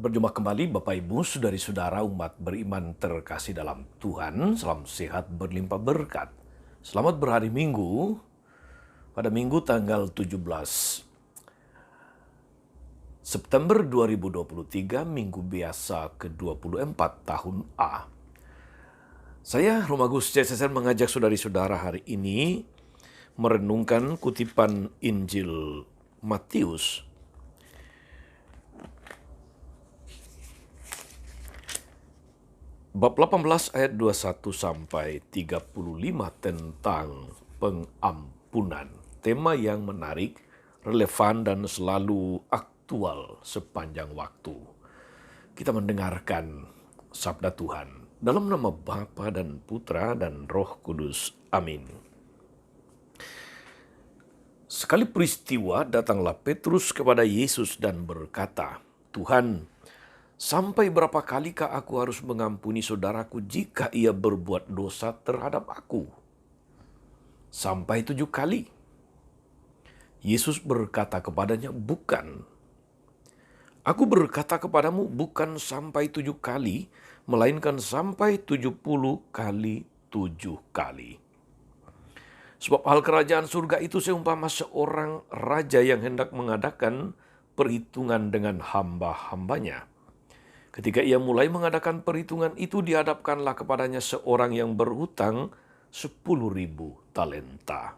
Berjumpa kembali Bapak Ibu, saudari-saudara umat beriman terkasih dalam Tuhan. Salam sehat berlimpah berkat. Selamat berhari Minggu pada Minggu tanggal 17 September 2023, Minggu biasa ke-24 tahun A. Saya Romagus CSSN mengajak saudari-saudara hari ini merenungkan kutipan Injil Matius bab 18 ayat 21 sampai 35 tentang pengampunan. Tema yang menarik, relevan dan selalu aktual sepanjang waktu. Kita mendengarkan sabda Tuhan dalam nama Bapa dan Putra dan Roh Kudus. Amin. Sekali peristiwa datanglah Petrus kepada Yesus dan berkata, "Tuhan, sampai berapa kalikah aku harus mengampuni saudaraku jika ia berbuat dosa terhadap aku? Sampai 7 kali?" Yesus berkata kepadanya, "Bukan. Aku berkata kepadamu, bukan sampai 7 kali, melainkan sampai 70 kali 7 kali. Sebab hal kerajaan surga itu seumpama seorang raja yang hendak mengadakan perhitungan dengan hamba-hambanya. Ketika ia mulai mengadakan perhitungan itu, dihadapkanlah kepadanya seorang yang berhutang 10.000 talenta.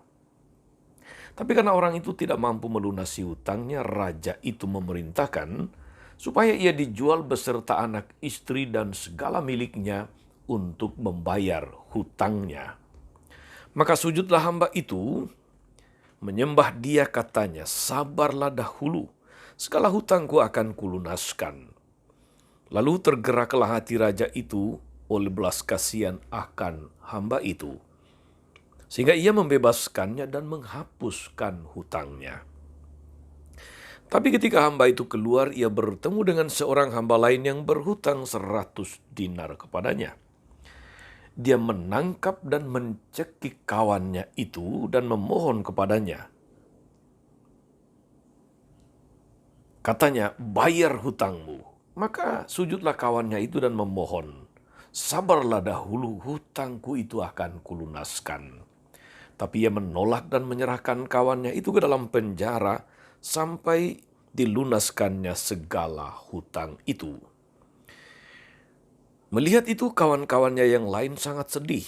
Tapi karena orang itu tidak mampu melunasi hutangnya, raja itu memerintahkan supaya ia dijual beserta anak istri dan segala miliknya untuk membayar hutangnya. Maka sujudlah hamba itu, menyembah dia, katanya, 'Sabarlah dahulu, segala hutangku akan kulunaskan.' Lalu tergeraklah hati raja itu oleh belas kasihan akan hamba itu, sehingga ia membebaskannya dan menghapuskan hutangnya. Tapi ketika hamba itu keluar, ia bertemu dengan seorang hamba lain yang berhutang 100 dinar kepadanya. Dia menangkap dan mencekik kawannya itu dan memohon kepadanya. Katanya, 'Bayar hutangmu.' Maka sujudlah kawannya itu dan memohon, 'Sabarlah dahulu, hutangku itu akan kulunaskan.' Tapi ia menolak dan menyerahkan kawannya itu ke dalam penjara sampai dilunaskannya segala hutang itu. Melihat itu, kawan-kawannya yang lain sangat sedih,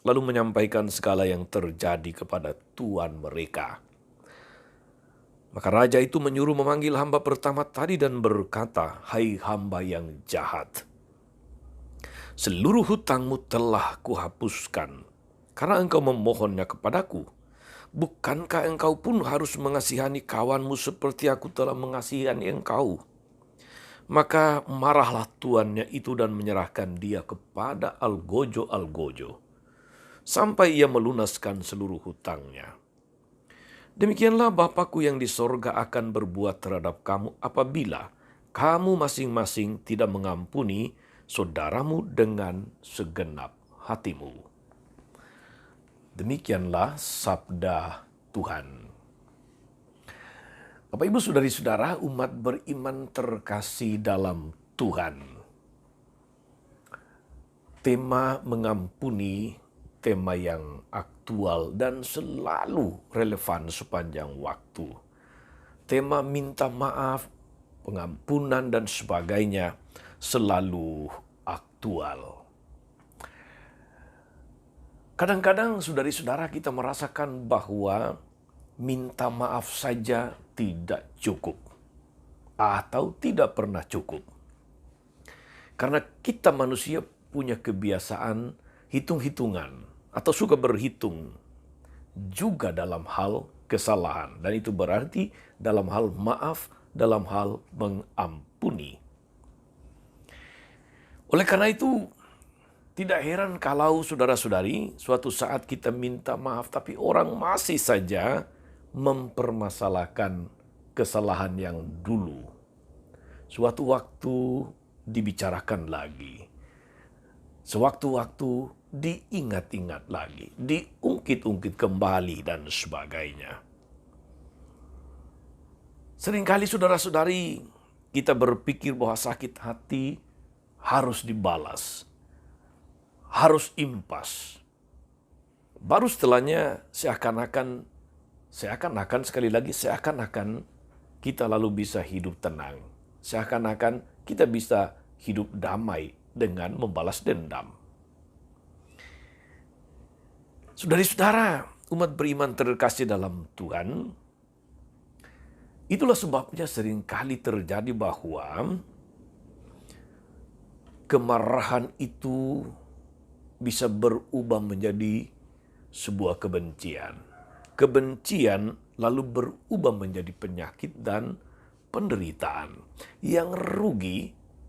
lalu menyampaikan segala yang terjadi kepada tuan mereka. Maka raja itu menyuruh memanggil hamba pertama tadi dan berkata, 'Hai hamba yang jahat, seluruh hutangmu telah kuhapuskan karena engkau memohonnya kepadaku. Bukankah engkau pun harus mengasihani kawanmu seperti aku telah mengasihani engkau?' Maka marahlah tuannya itu dan menyerahkan dia kepada algojo-algojo sampai ia melunaskan seluruh hutangnya. Demikianlah Bapakku yang di sorga akan berbuat terhadap kamu apabila kamu masing-masing tidak mengampuni saudaramu dengan segenap hatimu." Demikianlah sabda Tuhan. Bapak Ibu saudari-saudara umat beriman terkasih dalam Tuhan. Tema mengampuni, tema yang aktual dan selalu relevan sepanjang waktu. Tema minta maaf, pengampunan dan sebagainya selalu aktual. Kadang-kadang saudari-saudara kita merasakan bahwa minta maaf saja tidak cukup atau tidak pernah cukup. Karena kita manusia punya kebiasaan hitung-hitungan atau suka berhitung juga dalam hal kesalahan. Dan itu berarti dalam hal maaf, dalam hal mengampuni. Oleh karena itu, tidak heran kalau saudara-saudari suatu saat kita minta maaf, tapi orang masih saja mempermasalahkan kesalahan yang dulu. Suatu waktu dibicarakan lagi. Sewaktu-waktu diingat-ingat lagi, diungkit-ungkit kembali dan sebagainya. Seringkali saudara-saudari kita berpikir bahwa sakit hati harus dibalas, harus impas. Baru setelahnya seakan-akan kita lalu bisa hidup tenang. Seakan-akan kita bisa hidup damai dengan membalas dendam. Saudara-saudara, umat beriman terkasih dalam Tuhan, itulah sebabnya seringkali terjadi bahwa kemarahan itu bisa berubah menjadi sebuah kebencian. Kebencian lalu berubah menjadi penyakit dan penderitaan. Yang rugi,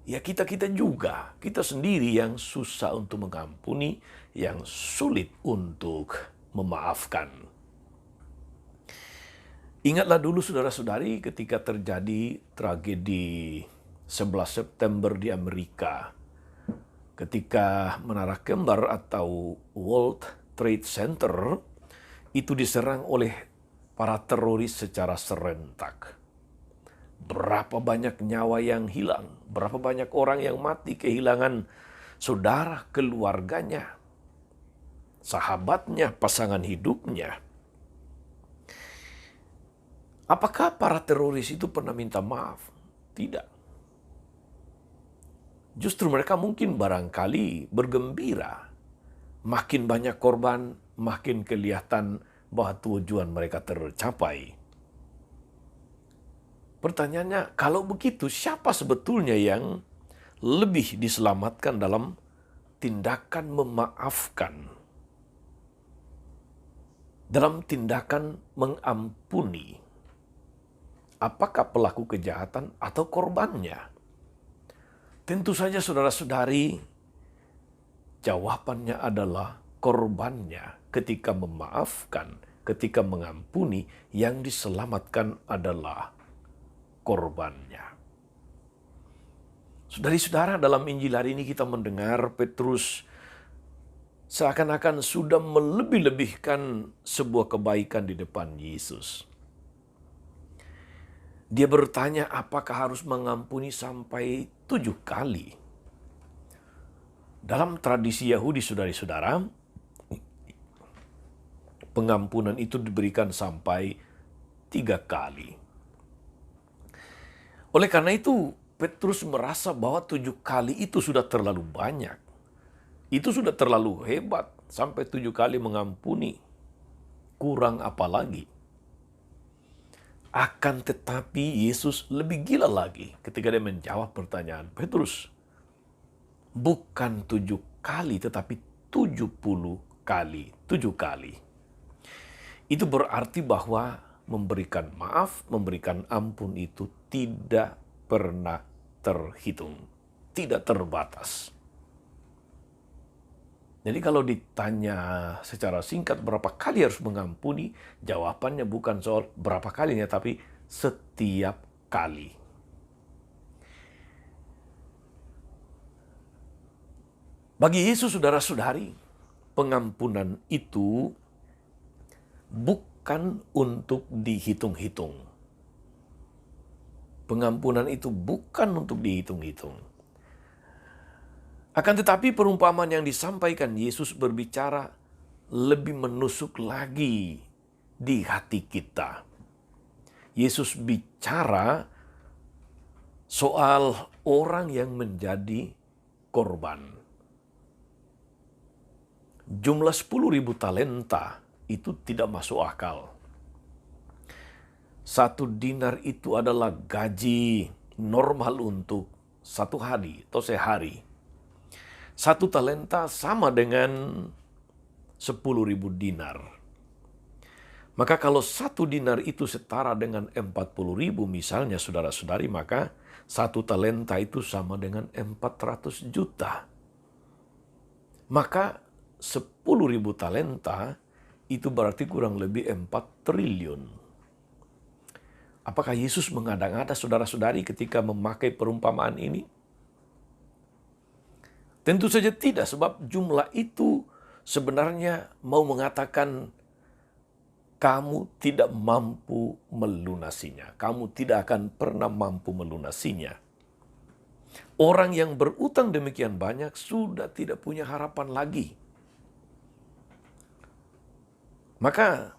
ya kita-kita juga. Kita sendiri yang susah untuk mengampuni, yang sulit untuk memaafkan. Ingatlah dulu saudara-saudari ketika terjadi tragedi 11 September di Amerika. Ketika Menara Kembar atau World Trade Center itu diserang oleh para teroris secara serentak. Berapa banyak nyawa yang hilang, berapa banyak orang yang mati, kehilangan saudara, keluarganya, sahabatnya, pasangan hidupnya. Apakah para teroris itu pernah minta maaf? Tidak. Justru mereka mungkin barangkali bergembira. Makin banyak korban, makin kelihatan bahwa tujuan mereka tercapai. Pertanyaannya, kalau begitu siapa sebetulnya yang lebih diselamatkan dalam tindakan memaafkan? Dalam tindakan mengampuni? Apakah pelaku kejahatan atau korbannya? Tentu saja saudara-saudari, jawabannya adalah korbannya. Ketika memaafkan, ketika mengampuni, yang diselamatkan adalah korbannya. Saudari-saudara, dalam Injil hari ini kita mendengar Petrus seakan-akan sudah melebih-lebihkan sebuah kebaikan di depan Yesus. Dia bertanya apakah harus mengampuni sampai 7 kali. Dalam tradisi Yahudi, saudara-saudara, pengampunan itu diberikan sampai 3 kali. Oleh karena itu, Petrus merasa bahwa 7 kali itu sudah terlalu banyak. Itu sudah terlalu hebat, sampai 7 kali mengampuni. Kurang apa lagi? Akan tetapi Yesus lebih gila lagi ketika dia menjawab pertanyaan Petrus. Bukan 7 kali tetapi 70 kali. 7 kali. Itu berarti bahwa memberikan maaf, memberikan ampun itu tidak pernah terhitung. Tidak terbatas. Jadi kalau ditanya secara singkat berapa kali harus mengampuni, jawabannya bukan soal berapa kalinya, tapi setiap kali. Bagi Yesus, saudara-saudari, pengampunan itu bukan untuk dihitung-hitung. Pengampunan itu bukan untuk dihitung-hitung. Akan tetapi perumpamaan yang disampaikan Yesus berbicara lebih menusuk lagi di hati kita. Yesus bicara soal orang yang menjadi korban. Jumlah 10.000 talenta itu tidak masuk akal. 1 dinar itu adalah gaji normal untuk 1 hari atau sehari. 1 talenta sama dengan 10.000 dinar. Maka kalau 1 dinar itu setara dengan 40.000 misalnya saudara-saudari, maka 1 talenta itu sama dengan 400 juta. Maka 10.000 talenta itu berarti kurang lebih 4 triliun. Apakah Yesus mengada-ngada saudara-saudari ketika memakai perumpamaan ini? Tentu saja tidak, sebab jumlah itu sebenarnya mau mengatakan kamu tidak mampu melunasinya. Kamu tidak akan pernah mampu melunasinya. Orang yang berutang demikian banyak sudah tidak punya harapan lagi. Maka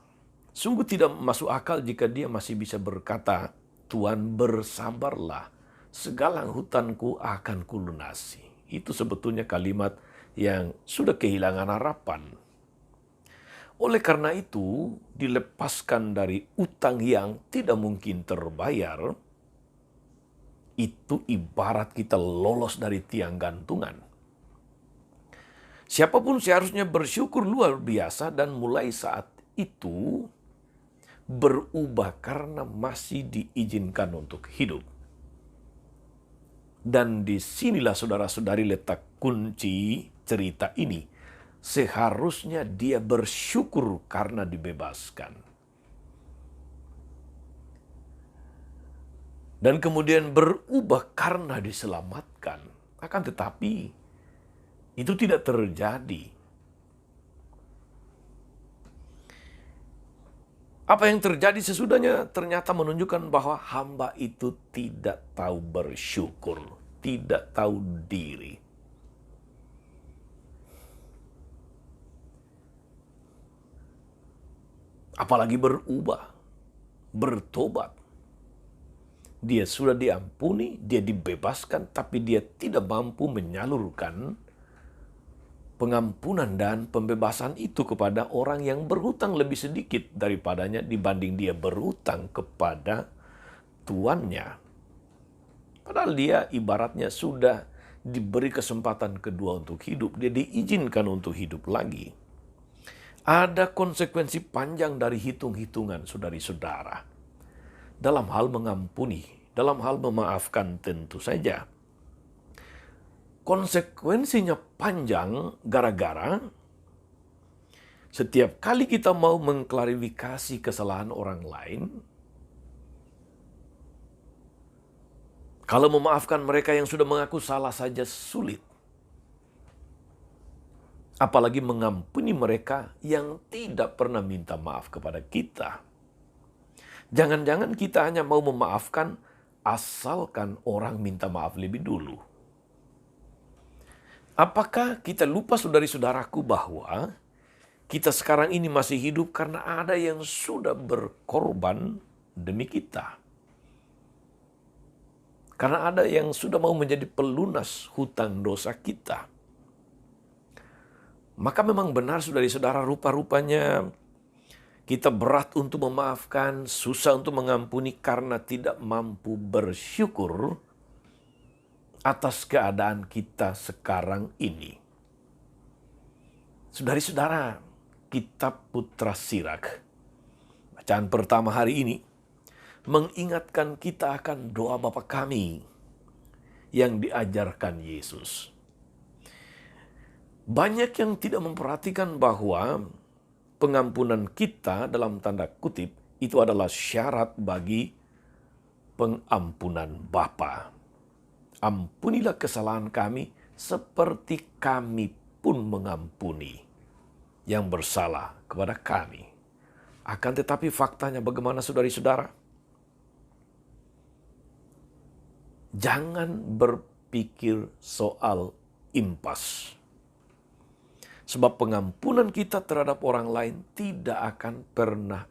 sungguh tidak masuk akal jika dia masih bisa berkata, Tuhan bersabarlah, segala hutanku akan kulunasi. Itu sebetulnya kalimat yang sudah kehilangan harapan. Oleh karena itu, dilepaskan dari utang yang tidak mungkin terbayar, itu ibarat kita lolos dari tiang gantungan. Siapapun seharusnya bersyukur luar biasa dan mulai saat itu berubah karena masih diizinkan untuk hidup. Dan disinilah saudara-saudari letak kunci cerita ini. Seharusnya dia bersyukur karena dibebaskan. Dan kemudian berubah karena diselamatkan. Akan tetapi itu tidak terjadi. Apa yang terjadi sesudahnya ternyata menunjukkan bahwa hamba itu tidak tahu bersyukur, tidak tahu diri. Apalagi berubah, bertobat. Dia sudah diampuni, dia dibebaskan, tapi dia tidak mampu menyalurkan pengampunan dan pembebasan itu kepada orang yang berhutang lebih sedikit daripadanya dibanding dia berhutang kepada tuannya. Padahal dia ibaratnya sudah diberi kesempatan kedua untuk hidup. Dia diizinkan untuk hidup lagi. Ada konsekuensi panjang dari hitung-hitungan saudari-saudara. Dalam hal mengampuni, dalam hal memaafkan tentu saja. Konsekuensinya panjang gara-gara setiap kali kita mau mengklarifikasi kesalahan orang lain, kalau memaafkan mereka yang sudah mengaku salah saja sulit. Apalagi mengampuni mereka yang tidak pernah minta maaf kepada kita. Jangan-jangan kita hanya mau memaafkan asalkan orang minta maaf lebih dulu. Apakah kita lupa saudari-saudaraku bahwa kita sekarang ini masih hidup karena ada yang sudah berkorban demi kita? Karena ada yang sudah mau menjadi pelunas hutang dosa kita. Maka memang benar saudari-saudara, rupa-rupanya kita berat untuk memaafkan, susah untuk mengampuni karena tidak mampu bersyukur atas keadaan kita sekarang ini. Saudari-saudara, kitab Putra Sirak, bacaan pertama hari ini, mengingatkan kita akan doa Bapa kami yang diajarkan Yesus. Banyak yang tidak memperhatikan bahwa pengampunan kita dalam tanda kutip itu adalah syarat bagi pengampunan Bapa. Ampunilah kesalahan kami seperti kami pun mengampuni yang bersalah kepada kami. Akan tetapi faktanya bagaimana saudari-saudara? Jangan berpikir soal impas. Sebab pengampunan kita terhadap orang lain tidak akan pernah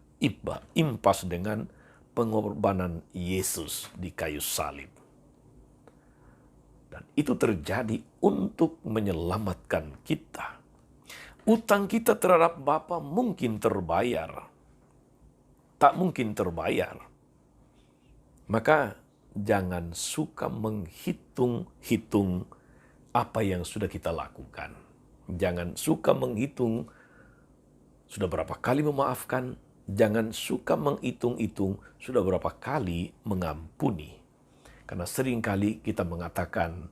impas dengan pengorbanan Yesus di kayu salib. Dan itu terjadi untuk menyelamatkan kita. Utang kita terhadap Bapa mungkin terbayar. Tak mungkin terbayar. Maka jangan suka menghitung-hitung apa yang sudah kita lakukan. Jangan suka menghitung sudah berapa kali memaafkan. Jangan suka menghitung-hitung sudah berapa kali mengampuni. Karena seringkali kita mengatakan,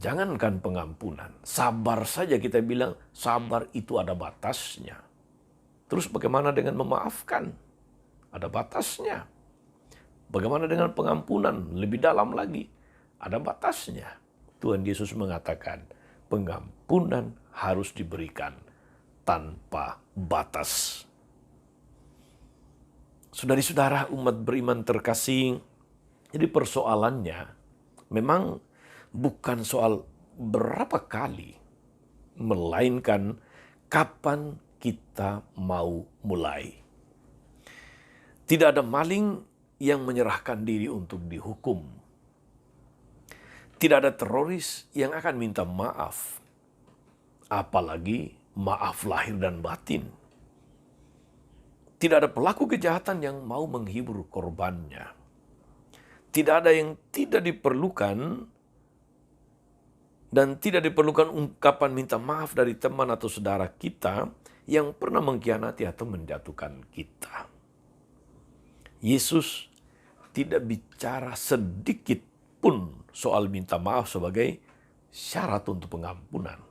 jangankan pengampunan, sabar saja kita bilang, sabar itu ada batasnya. Terus bagaimana dengan memaafkan? Ada batasnya. Bagaimana dengan pengampunan? Lebih dalam lagi, ada batasnya. Tuhan Yesus mengatakan, pengampunan harus diberikan tanpa batas. Saudari-saudara umat beriman terkasih, jadi persoalannya memang bukan soal berapa kali, melainkan kapan kita mau mulai. Tidak ada maling yang menyerahkan diri untuk dihukum. Tidak ada teroris yang akan minta maaf, apalagi maaf lahir dan batin. Tidak ada pelaku kejahatan yang mau menghibur korbannya. Tidak ada yang tidak diperlukan dan tidak diperlukan ungkapan minta maaf dari teman atau saudara kita yang pernah mengkhianati atau menjatuhkan kita. Yesus tidak bicara sedikit pun soal minta maaf sebagai syarat untuk pengampunan.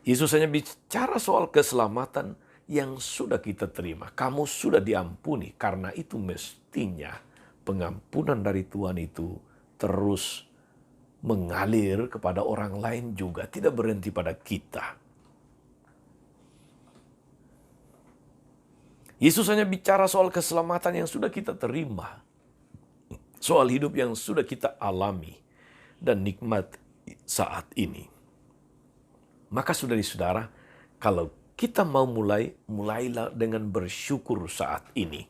Yesus hanya bicara soal keselamatan yang sudah kita terima. Kamu sudah diampuni, karena itu mestinya pengampunan dari Tuhan itu terus mengalir kepada orang lain juga, tidak berhenti pada kita. Yesus hanya bicara soal keselamatan yang sudah kita terima, soal hidup yang sudah kita alami dan nikmat saat ini. Maka saudari-saudara, kalau kita mau mulailah dengan bersyukur saat ini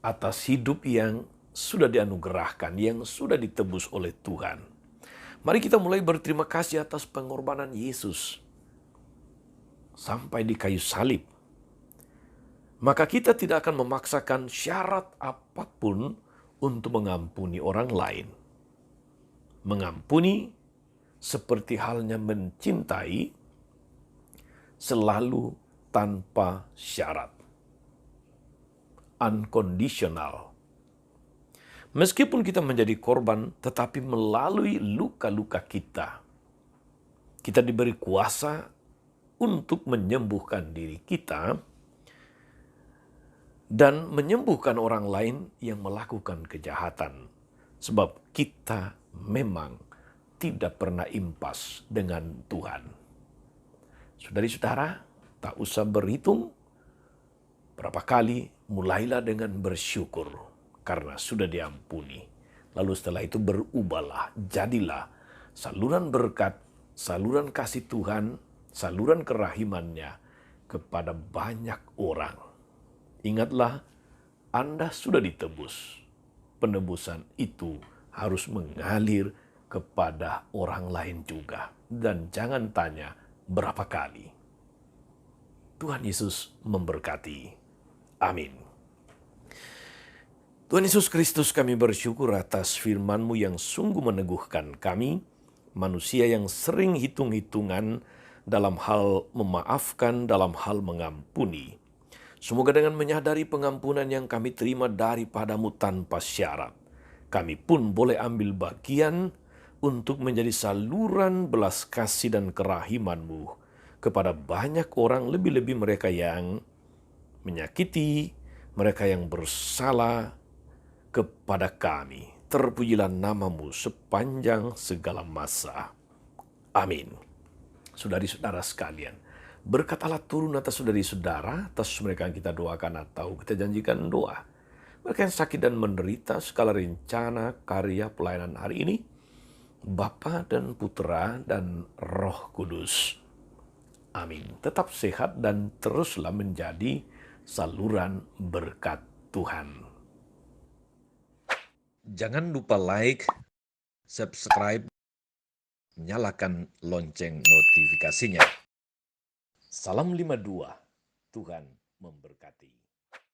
atas hidup yang sudah dianugerahkan, yang sudah ditebus oleh Tuhan. Mari kita mulai berterima kasih atas pengorbanan Yesus sampai di kayu salib. Maka kita tidak akan memaksakan syarat apapun untuk mengampuni orang lain. Mengampuni seperti halnya mencintai, selalu tanpa syarat. Unconditional. Meskipun kita menjadi korban, tetapi melalui luka-luka kita, kita diberi kuasa untuk menyembuhkan diri kita dan menyembuhkan orang lain yang melakukan kejahatan. Sebab kita memang tidak pernah impas dengan Tuhan. Saudari-saudara, tak usah berhitung berapa kali, mulailah dengan bersyukur karena sudah diampuni. Lalu setelah itu berubahlah, jadilah saluran berkat, saluran kasih Tuhan, saluran kerahimannya kepada banyak orang. Ingatlah, Anda sudah ditebus. Penebusan itu harus mengalir kepada orang lain juga. Dan jangan tanya, berapa kali? Tuhan Yesus memberkati. Amin. Tuhan Yesus Kristus, kami bersyukur atas firman-Mu yang sungguh meneguhkan kami, manusia yang sering hitung-hitungan dalam hal memaafkan, dalam hal mengampuni. Semoga dengan menyadari pengampunan yang kami terima daripada-Mu tanpa syarat, kami pun boleh ambil bagian untuk menjadi saluran belas kasih dan kerahiman-Mu kepada banyak orang, lebih-lebih mereka yang menyakiti, mereka yang bersalah kepada kami. Terpujilah nama-Mu sepanjang segala masa. Amin. Saudari-saudara sekalian, berkat Allah turun atas saudari-saudara, atas mereka yang kita doakan atau kita janjikan doa. Mereka yang sakit dan menderita, segala rencana, karya, pelayanan hari ini, Bapa dan Putra dan Roh Kudus. Amin. Tetap sehat dan teruslah menjadi saluran berkat Tuhan. Jangan lupa like, subscribe, nyalakan lonceng notifikasinya. Salam 52, Tuhan memberkati.